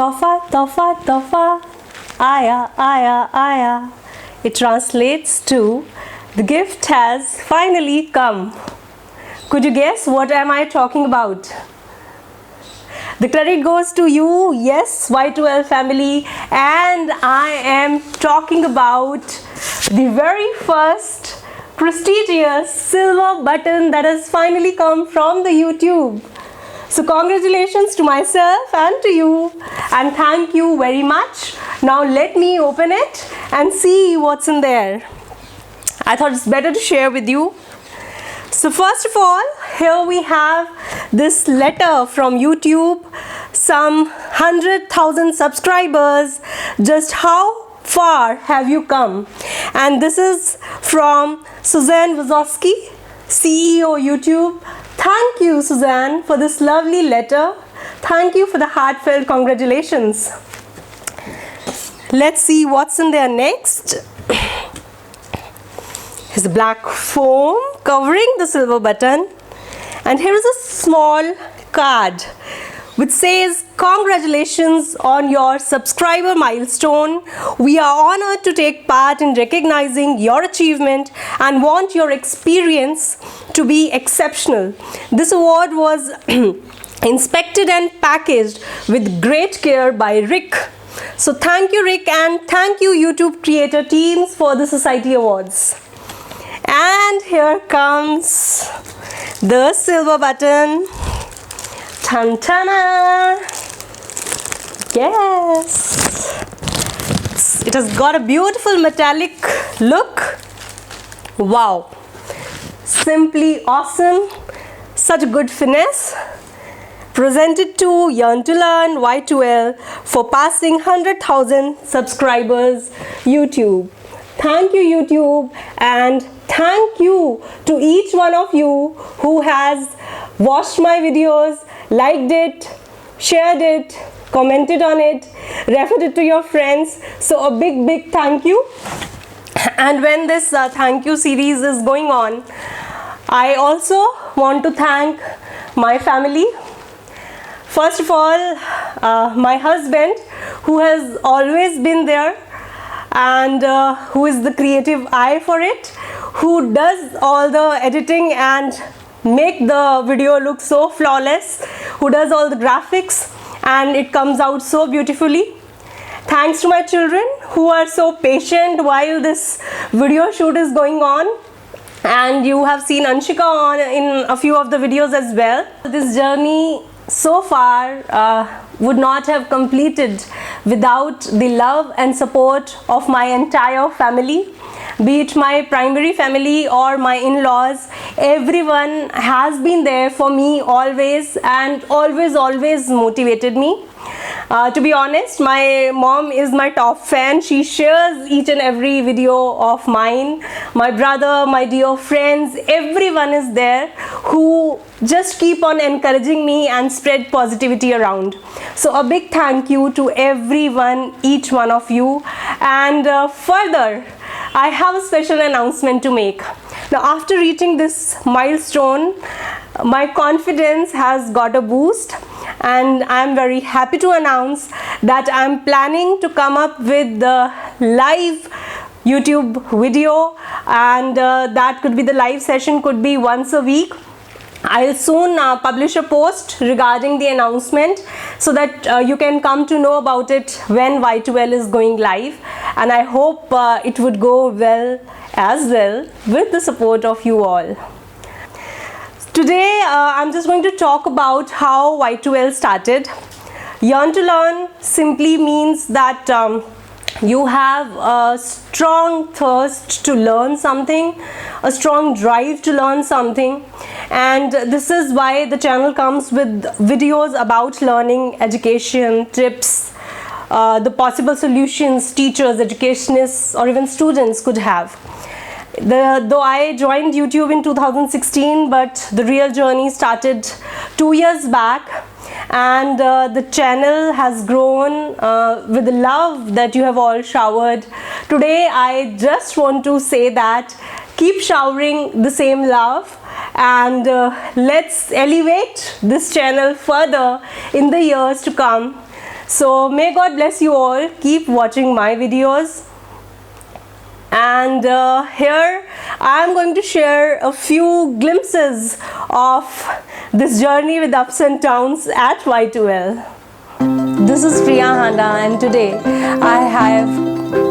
Tofa, tofa, tofa, aya, aya, aya. It translates to the gift has finally come. Could you guess what am I talking about? The credit goes to you, yes, Y2L family, and I am talking about the very first prestigious silver button that has finally come from the YouTube. So congratulations to myself and to you, and thank you very much. Now let me open it and see what's in there. I thought it's better to share with you. So first of all, here we have this letter from YouTube, some 100,000 subscribers, just how far have you come? And this is from Suzanne Wazowski, CEO YouTube. Thank you, Suzanne, for this lovely letter. Thank you for the heartfelt congratulations. Let's see what's in there next. Here's the black foam covering the silver button, and here is a small card which says, congratulations on your subscriber milestone. We are honored to take part in recognizing your achievement and want your experience to be exceptional. This award was inspected and packaged with great care by Rick. So thank you, Rick, and thank you YouTube creator teams for the Society Awards. And here comes the silver button. Tantana! Yes! It has got a beautiful metallic look. Wow! Simply awesome. Such a good finesse. Presented to Yearn to Learn Y2L for passing 100,000 subscribers YouTube. Thank you, YouTube, and thank you to each one of you who has watched my videos, liked it, shared it, commented on it, referred it to your friends. So a big thank you. And when this thank you series is going on, I also want to thank my family. First of all, my husband, who has always been there and who is the creative eye for it, who does all the editing and make the video look so flawless, who does all the graphics, and it comes out so beautifully. Thanks to my children who are so patient while this video shoot is going on, and you have seen Anshika on in a few of the videos as well. This journey so far would not have completed without the love and support of my entire family, be it my primary family or my in-laws. Everyone has been there for me always, and always motivated me. To be honest, my mom is my top fan. She shares each and every video of mine. My brother, my dear friends, everyone is there who just keep on encouraging me and spread positivity around. So a big thank you to everyone, each one of you. And further, I have a special announcement to make. Now, after reaching this milestone, my confidence has got a boost, and I am very happy to announce that I am planning to come up with the live YouTube video, and that could be the live session, could be once a week. I'll soon publish a post regarding the announcement so that you can come to know about it when Y2L is going live, and I hope it would go well as well with the support of you all. Today I'm just going to talk about how Y2L started. Yearn to Learn simply means that you have a strong thirst to learn something, a strong drive to learn something, and this is why the channel comes with videos about learning, education, tips, the possible solutions teachers, educationists, or even students could have. Though I joined YouTube in 2016, but the real journey started 2 years back, and the channel has grown with the love that you have all showered. Today I just want to say that keep showering the same love, and let's elevate this channel further in the years to come. So may God bless you all. Keep watching my videos. And here I am going to share a few glimpses of this journey with ups and downs at Y2L. This is Priya Handa and today I have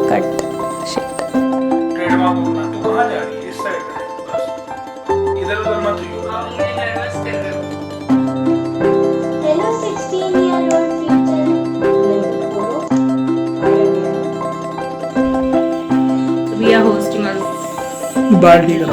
cut shit. Trademark होना तू कहाँ जा रही है इस side पे बस इधर उधर मत you Hello 16-year-old future. We are hosting us. बाल ठीक है